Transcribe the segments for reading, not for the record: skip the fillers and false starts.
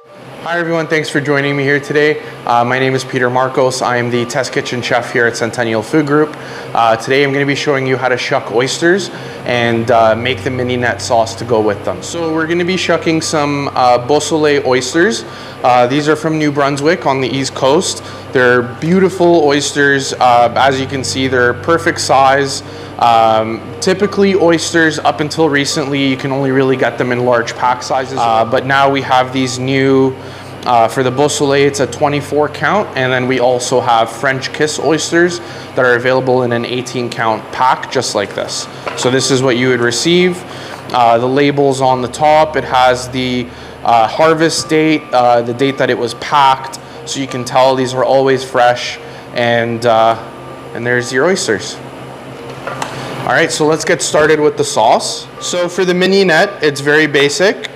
Hi everyone, thanks for joining me here today. My name is Peter Marcos. I am the test kitchen chef here at Centennial Food Group. Today I'm going to be showing you how to shuck oysters and make the mignonette sauce to go with them. So we're going to be shucking some Beausoleil oysters. These are from New Brunswick on the East Coast. They're beautiful oysters. As you can see, they're perfect size. Typically oysters, up until recently, you can only really get them in large pack sizes, but now we have these new, for the Beausoleil, it's a 24 count, and then we also have French kiss oysters that are available in an 18 count pack, just like this. So this is what you would receive. The label's on the top. It has the harvest date, the date that it was packed, so you can tell these are always fresh, and there's your oysters. All right, so let's get started with the sauce. So for the mignonette, it's very basic.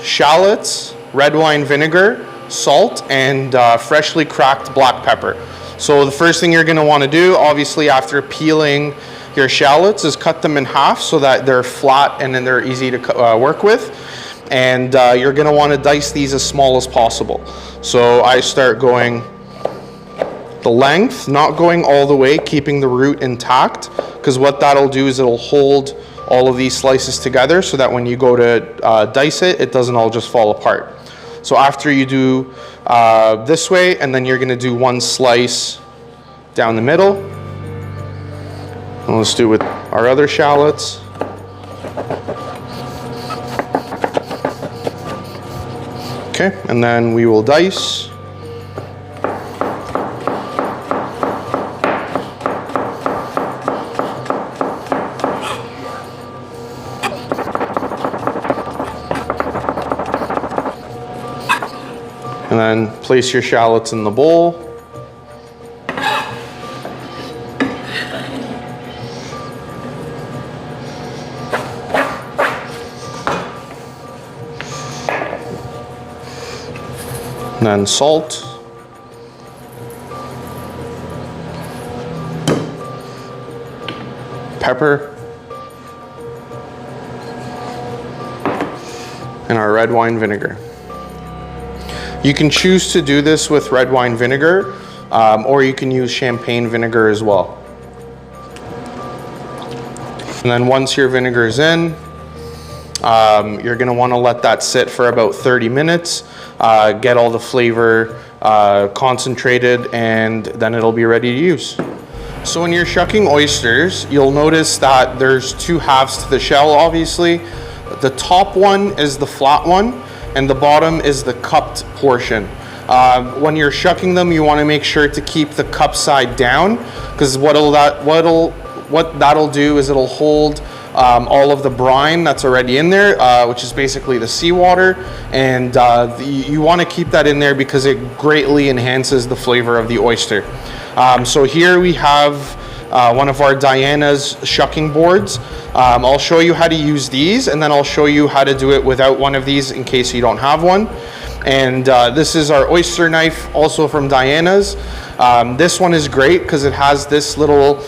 Shallots, red wine vinegar, salt, and freshly cracked black pepper. So the first thing you're gonna wanna do, obviously after peeling your shallots, is cut them in half so that they're flat and then they're easy to work with. And you're gonna wanna dice these as small as possible. So I start going the length, not going all the way, keeping the root intact, because what that'll do is it'll hold all of these slices together so that when you go to dice it, it doesn't all just fall apart. So after you do this way, and then you're gonna do one slice down the middle. And let's do it with our other shallots. Okay, and then we will dice. And then place your shallots in the bowl. And then salt. Pepper. And our red wine vinegar. You can choose to do this with red wine vinegar, or you can use champagne vinegar as well. And then once your vinegar is in, you're gonna wanna let that sit for about 30 minutes, get all the flavor concentrated, and then it'll be ready to use. So when you're shucking oysters, you'll notice that there's two halves to the shell, obviously. The top one is the flat one, and the bottom is the cupped portion. When you're shucking them, you want to make sure to keep the cup side down, because what that'll do is it'll hold all of the brine that's already in there, which is basically the seawater, and you want to keep that in there because it greatly enhances the flavor of the oyster. So here we have one of our Diana's shucking boards. I'll show you how to use these, and then I'll show you how to do it without one of these in case you don't have one. And this is our oyster knife, also from Diana's. This one is great because it has this little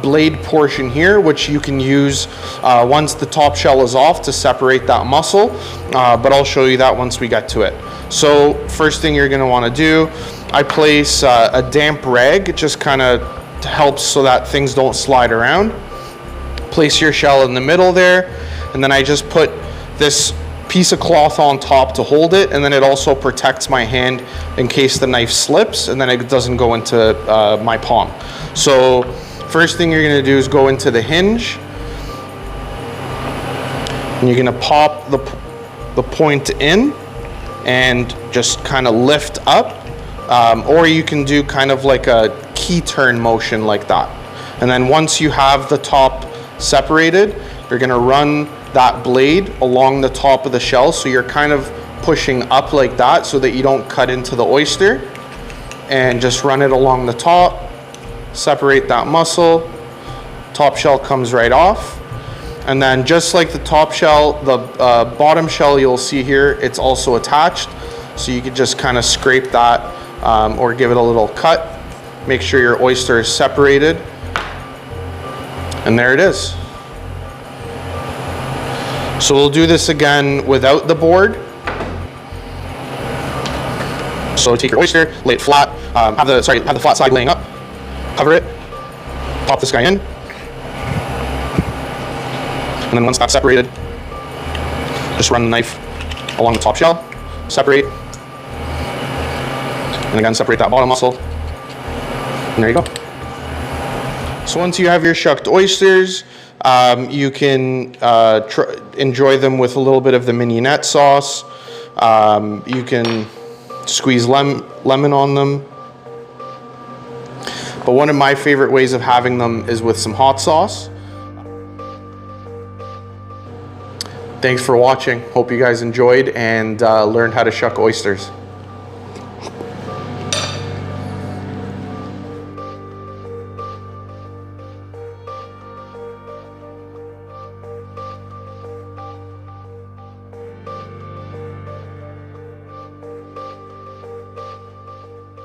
blade portion here, which you can use once the top shell is off to separate that muscle, but I'll show you that once we get to it. So first thing you're going to want to do, I place a damp rag. It just kind of helps so that things don't slide around. Place your shell in the middle there, and then I just put this piece of cloth on top to hold it, and then it also protects my hand in case the knife slips, and then it doesn't go into my palm. So first thing you're going to do is go into the hinge, and you're going to pop the point in and just kind of lift up, or you can do kind of like a key turn motion like that. And then once you have the top separated, you're going to run that blade along the top of the shell, so you're kind of pushing up like that so that you don't cut into the oyster, and just run it along the top, separate that muscle, top shell comes right off. And then just like the top shell, the bottom shell you'll see here, it's also attached, so you can just kind of scrape that or give it a little cut. Make sure your oyster is separated, and there it is. So we'll do this again without the board. So take your oyster, lay it flat, have the flat side laying up, cover it, pop this guy in, and then once that's separated, just run the knife along the top shell, separate, and again separate that bottom muscle, and there you go. So once you have your shucked oysters, you can enjoy them with a little bit of the mignonette sauce. You can squeeze lemon on them. But one of my favorite ways of having them is with some hot sauce. Thanks for watching. Hope you guys enjoyed and learned how to shuck oysters.